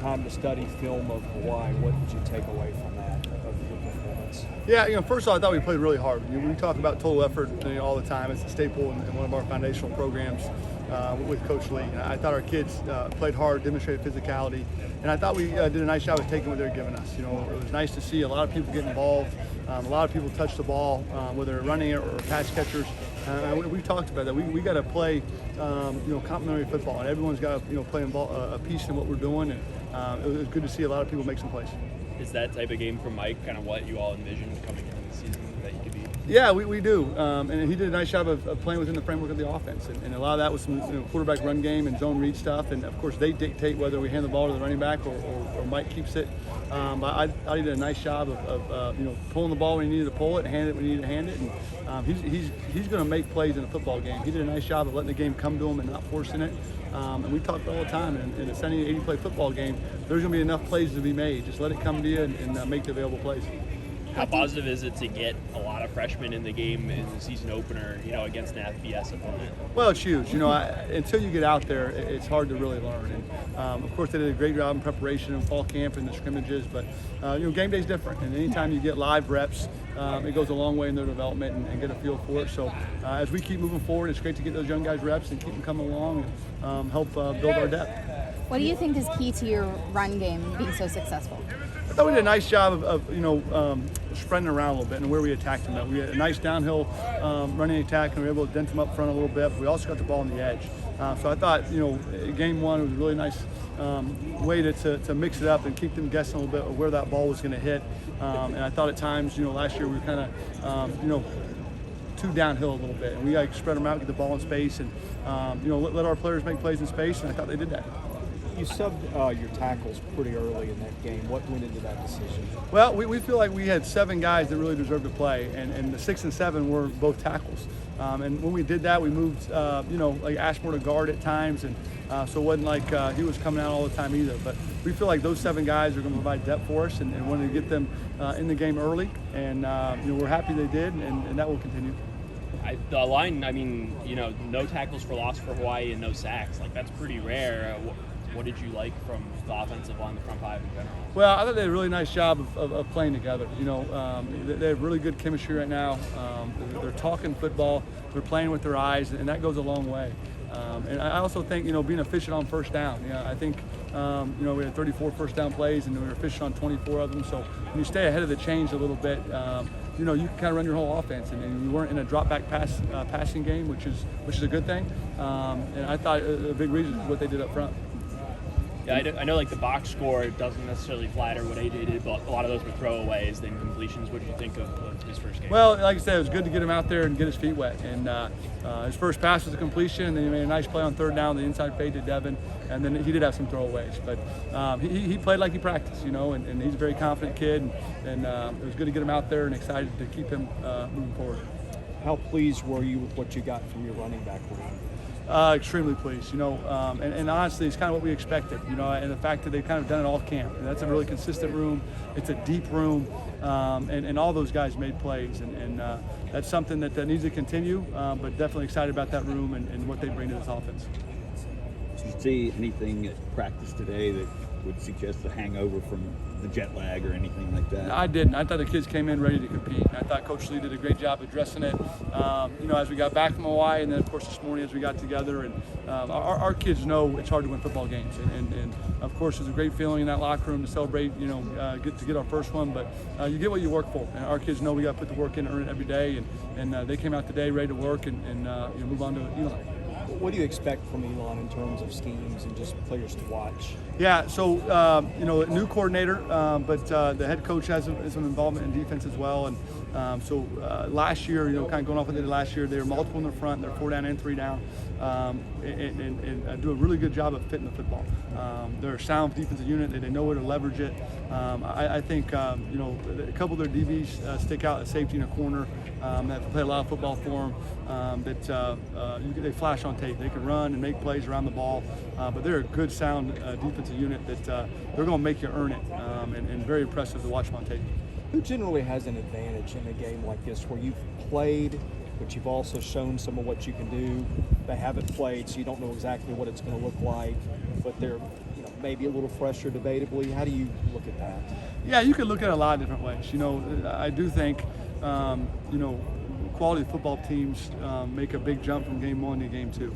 time to study film of Hawaii. What did you take away from that, of your performance? Yeah, first of all, I thought we played really hard. We talk about total effort all the time. It's a staple in one of our foundational programs with Coach Lee. And I thought our kids played hard, demonstrated physicality, and I thought we did a nice job of taking what they were giving us. It was nice to see a lot of people get involved. A lot of people touch the ball, whether they're running it or pass catchers. We've talked about that. We got to play, complementary football, and everyone's got to, play a piece in what we're doing. And it was good to see a lot of people make some plays. Is that type of game from Mike kind of what you all envisioned coming into the season that you could be? Yeah, we do. And he did a nice job of playing within the framework of the offense. And a lot of that was some quarterback run game and zone read stuff. And, of course, they dictate whether we hand the ball to the running back or Mike keeps it. But I did a nice job of pulling the ball when he needed to pull it and hand it when he needed to hand it. And he's going to make plays in a football game. He did a nice job of letting the game come to him and not forcing it. And we talked all the time, in a 70, 80-play football game, there's going to be enough plays to be made. Just let it come to you and make the available plays. How positive is it to get a lot of freshmen in the game in the season opener, against an FBS opponent? Well, it's huge. Until you get out there, it's hard to really learn. And of course, they did a great job in preparation and fall camp and the scrimmages. But game day is different, and anytime you get live reps, it goes a long way in their development and get a feel for it. So as we keep moving forward, it's great to get those young guys reps and keep them coming along and help build our depth. What do you think is key to your run game being so successful? I thought we did a nice job of spreading around a little bit and where we attacked them. We had a nice downhill running attack, and we were able to dent them up front a little bit. But we also got the ball on the edge. So I thought, game one was a really nice way to mix it up and keep them guessing a little bit of where that ball was going to hit. And I thought at times, last year we were kind of, too downhill a little bit, and we spread them out, get the ball in space, and let our players make plays in space. And I thought they did that. You subbed your tackles pretty early in that game. What went into that decision? Well, we feel like we had 7 guys that really deserved to play, and the 6 and 7 were both tackles. And when we did that, we moved, like Ashmore to guard at times, and so it wasn't like he was coming out all the time either. But we feel like those 7 guys are going to provide depth for us, and wanted to get them in the game early, and we're happy they did, and that will continue. The line, no tackles for loss for Hawaii and no sacks. That's pretty rare. What did you like from the offensive line, the front 5 in general? Well, I thought they did a really nice job of playing together. They have really good chemistry right now. They're talking football. They're playing with their eyes, and that goes a long way. And I also think, being efficient on first down. I think, we had 34 first down plays, and we were efficient on 24 of them. So when you stay ahead of the chains a little bit, you can kind of run your whole offense, and you weren't in a drop-back passing game, which is a good thing. And I thought a big reason is what they did up front. Yeah, I know the box score doesn't necessarily flatter what AJ did, but a lot of those were throwaways, then completions. What did you think of his first game? Well, like I said, it was good to get him out there and get his feet wet. And his first pass was a completion, and then he made a nice play on third down, the inside fade to Devin, and then he did have some throwaways. But he played like he practiced, and he's a very confident kid, and it was good to get him out there and excited to keep him moving forward. How pleased were you with what you got from your running back room? Extremely pleased, and honestly, it's kind of what we expected, and the fact that they've kind of done it all camp. And that's a really consistent room. It's a deep room, and all those guys made plays, and that's something that needs to continue, but definitely excited about that room and what they bring to this offense. Did you see anything at practice today that would suggest a hangover from the jet lag or anything like that? I didn't. I thought the kids came in ready to compete. I thought Coach Lee did a great job addressing it, as we got back from Hawaii, and then, of course, this morning as we got together. And our kids know it's hard to win football games. And of course, it's a great feeling in that locker room to celebrate, get our first one. But you get what you work for. And our kids know we got to put the work in and earn it every day. And they came out today ready to work and move on to Elon. What do you expect from Elon in terms of schemes and just players to watch? Yeah, so, new coordinator, but the head coach has some involvement in defense as well. And so last year, kind of going off what they did last year, they were multiple in the front, they're 4 down and 3 down, and do a really good job of fitting the football. They're a sound defensive unit, they know where to leverage it. I think, a couple of their DBs stick out at safety in a corner that play a lot of football for them, they flash on tape. They can run and make plays around the ball, but they're a good, sound defensive unit that they're going to make you earn it, and very impressive to watch them on tape. Who generally has an advantage in a game like this where you've played, but you've also shown some of what you can do? They haven't played, so you don't know exactly what it's going to look like, but they're maybe a little fresher debatably. How do you look at that? Yeah, you could look at it a lot of different ways. I do think, quality football teams make a big jump from game 1 to game 2.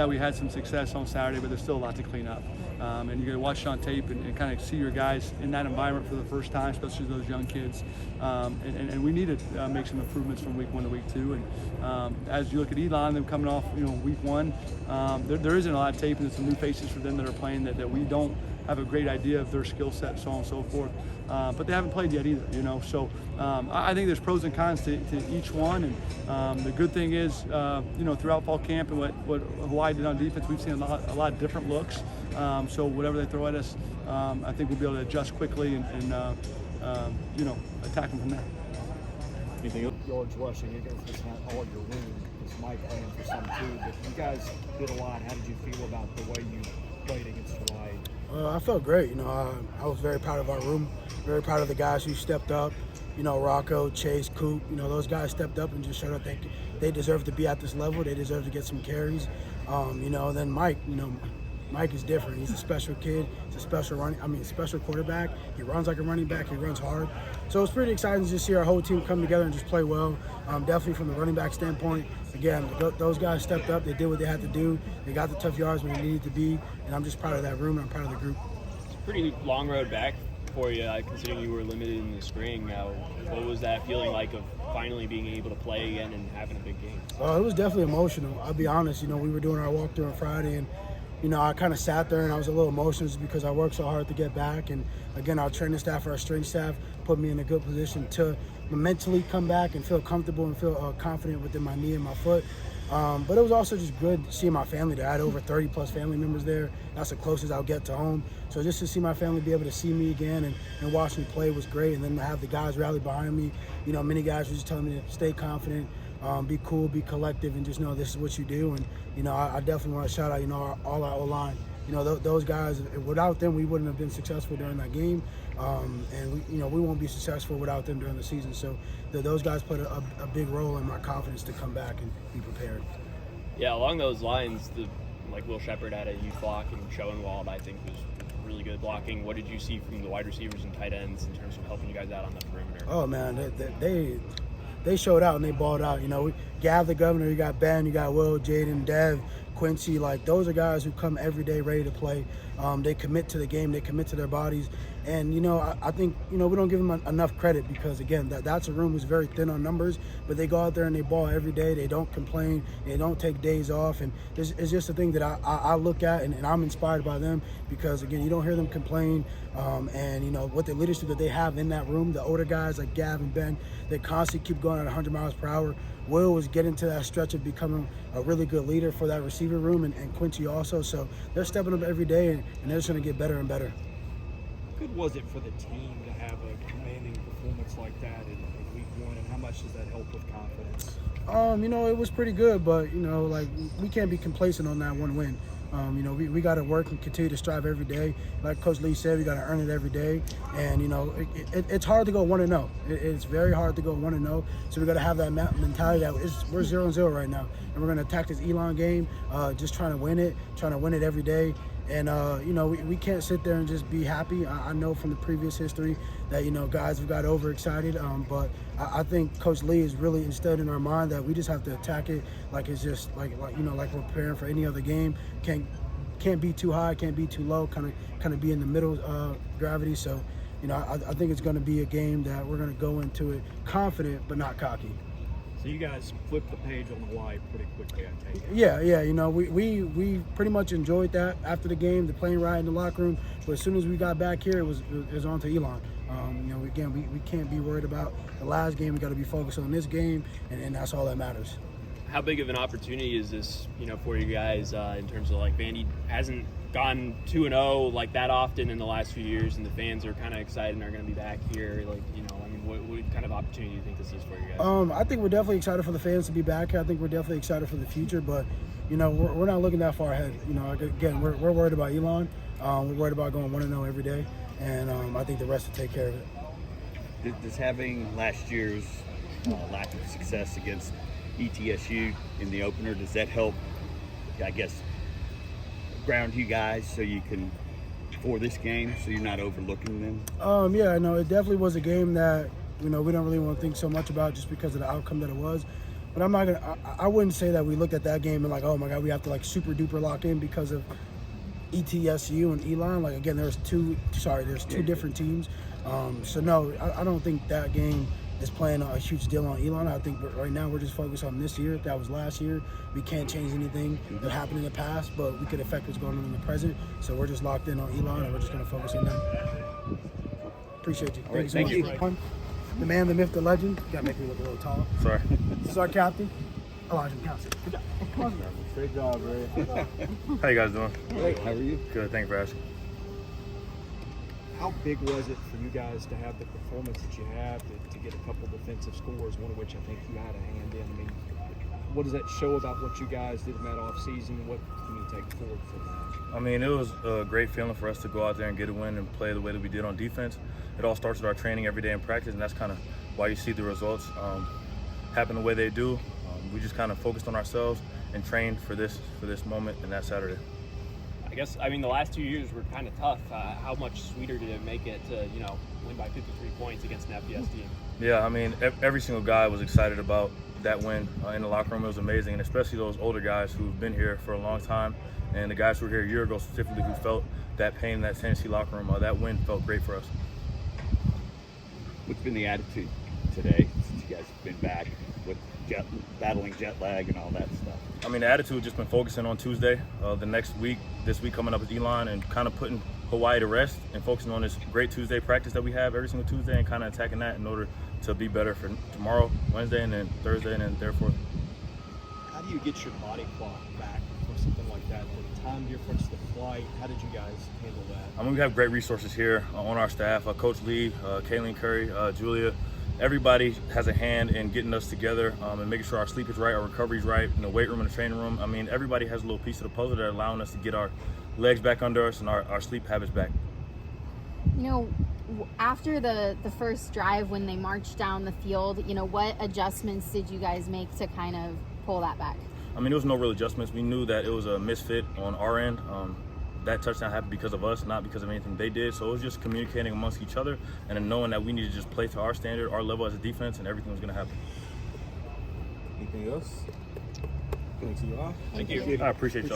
We had some success on Saturday, but there's still a lot to clean up. And you're going to watch it on tape and kind of see your guys in that environment for the first time, especially those young kids. And we need to make some improvements from week 1 to week 2. And as you look at Elon, them coming off, week 1, there isn't a lot of tape, and there's some new faces for them that are playing that we don't have a great idea of their skill set, so on and so forth. But they haven't played yet either, So I think there's pros and cons to each one. And the good thing is, throughout fall camp and what Hawaii did on defense, we've seen a lot of different looks. So whatever they throw at us, I think we'll be able to adjust quickly and attack them from there. Anything else? Yards rushing, I guess it's not all your room. It's Mike playing for some too. But you guys did a lot. How did you feel about the way you played against Hawaii? I felt great. I was very proud of our room, very proud of the guys who stepped up. Rocco, Chase, Coop, those guys stepped up and just showed up they deserve to be at this level. They deserve to get some carries. Then Mike, Mike is different. He's a special kid. He's a special quarterback. He runs like a running back. He runs hard. So it's pretty exciting to just see our whole team come together and just play well. Definitely from the running back standpoint. Again, those guys stepped up. They did what they had to do. They got the tough yards when they needed to be. And I'm just proud of that room and I'm proud of the group. It's a pretty long road back for you, considering you were limited in the spring. What was that feeling like of finally being able to play again and having a big game? It was definitely emotional. I'll be honest. We were doing our walkthrough on Friday and I kind of sat there and I was a little emotional just because I worked so hard to get back. And again, our training staff, our strength staff put me in a good position to mentally come back and feel comfortable and feel confident within my knee and my foot. But it was also just good seeing my family there. I had over 30 plus family members there. That's the closest I'll get to home. So just to see my family be able to see me again and watch me play was great. And then to have the guys rally behind me, many guys were just telling me to stay confident, be cool, be collective, and just know this is what you do. And, I definitely want to shout out, all our O-line. Those guys, without them, we wouldn't have been successful during that game. And we won't be successful without them during the season. So those guys played a big role in my confidence to come back and be prepared. Yeah, along those lines, Will Shepard had a huge block, and Schoenwald, I think, was really good blocking. What did you see from the wide receivers and tight ends in terms of helping you guys out on the perimeter? Oh, man, they showed out and they balled out. Gav the governor, you got Ben, you got Will, Jaden, Dev, Quincy. Those are guys who come every day ready to play. They commit to the game. They commit to their bodies. And, I think, we don't give them enough credit because, again, that's a room who's very thin on numbers, but they go out there and they ball every day. They don't complain. They don't take days off. And it's just a thing that I look at and I'm inspired by them because, again, you don't hear them complain. What the leadership that they have in that room, the older guys like Gav and Ben, they constantly keep going at 100 miles per hour. Will was getting to that stretch of becoming a really good leader for that receiver room and Quincy also. So they're stepping up every day and they're just going to get better and better. How good was it for the team to have a commanding performance like that in week 1, and how much does that help with confidence? It was pretty good, but, we can't be complacent on that one win. We got to work and continue to strive every day. Like Coach Lee said, we got to earn it every day. And, it's hard to go 1-0. It's very hard to go 1-0. So we got to have that mentality that we're 0-0 right now. And we're going to attack this Elon game, just trying to win it every day. And, we can't sit there and just be happy. I know from the previous history that, guys have got overexcited. But I think Coach Lee has really instilled in our mind that we just have to attack it like it's just like we're preparing for any other game. Can't be too high, can't be too low, kind of be in the middle gravity. So, I think it's going to be a game that we're going to go into it confident but not cocky. So you guys flipped the page on Hawaii pretty quickly, I take it. Yeah. We pretty much enjoyed that after the game, the plane ride in the locker room. But as soon as we got back here, it was on to Elon. Again, we can't be worried about the last game. We got to be focused on this game, and that's all that matters. How big of an opportunity is this, for you guys in terms of Vandy hasn't gone 2-0 that often in the last few years, and the fans are kind of excited and are going to be back here. What kind of opportunity do you think this is for you guys? I think we're definitely excited for the fans to be back here. I think we're definitely excited for the future, but we're not looking that far ahead. Again, we're worried about Elon. We're worried about going 1-0 every day, and I think the rest will take care of it. Does having last year's lack of success against ETSU in the opener, does that help, I guess, ground you guys so you can for this game, so you're not overlooking them? Yeah, no, it definitely was a game that we don't really want to think so much about just because of the outcome that it was. But I'm not gonna. I wouldn't say that we looked at that game and like, oh my God, we have to like super duper lock in because of ETSU and Elon. Like again, there's two different teams. So no, I don't think that game is playing a huge deal on Elon. I think right now we're just focused on this year. That was last year. We can't change anything that happened in the past, but we could affect what's going on in the present. So we're just locked in on Elon, and we're just going to focus on them. Appreciate you. All right, Thank you so thank much. The man, the myth, the legend. You got to make me look a little taller. Sorry. This is our captain, Elijah McAllister. Good job. Great job, Ray. How you guys doing? Great. How are you? Good. Thank you for asking. How big was it for you guys to have the performance that you have, to get a couple defensive scores, one of which I think you had a hand in? I mean, what does that show about what you guys did in that offseason? What can you take forward from that? I mean, it was a great feeling for us to go out there and get a win and play the way that we did on defense. It all starts with our training every day in practice, and that's kind of why you see the results happen the way they do. We just kind of focused on ourselves and trained for this moment and that Saturday. I mean, the last 2 years were kind of tough. How much sweeter did it make it to, win by 53 points against an FBS team? Yeah, I mean, every single guy was excited about that win in the locker room. It was amazing, and especially those older guys who've been here for a long time, and the guys who were here a year ago specifically who felt that pain in that Tennessee locker room. That win felt great for us. What's been the attitude today since you guys have been back with battling jet lag and all that stuff? I mean, the attitude just been focusing on Tuesday, this week coming up with Elon, and kind of putting Hawaii to rest and focusing on this great Tuesday practice that we have every single Tuesday and kind of attacking that in order to be better for tomorrow, Wednesday, and then Thursday, and then therefore. How do you get your body clock back for something like that? The time difference, the flight, how did you guys handle that? I mean, we have great resources here on our staff. Coach Lee, Kayleen Curry, Julia. Everybody has a hand in getting us together and making sure our sleep is right, our recovery is right, in the weight room and the training room. I mean, everybody has a little piece of the puzzle that are allowing us to get our legs back under us and our sleep habits back. After the first drive when they marched down the field, what adjustments did you guys make to kind of pull that back? I mean, there was no real adjustments. We knew that it was a misfit on our end. That touchdown happened because of us, not because of anything they did. So it was just communicating amongst each other and then knowing that we needed to just play to our standard, our level as a defense, and everything was going to happen. Anything else? Thanks, Elon. Thank you. I appreciate y'all.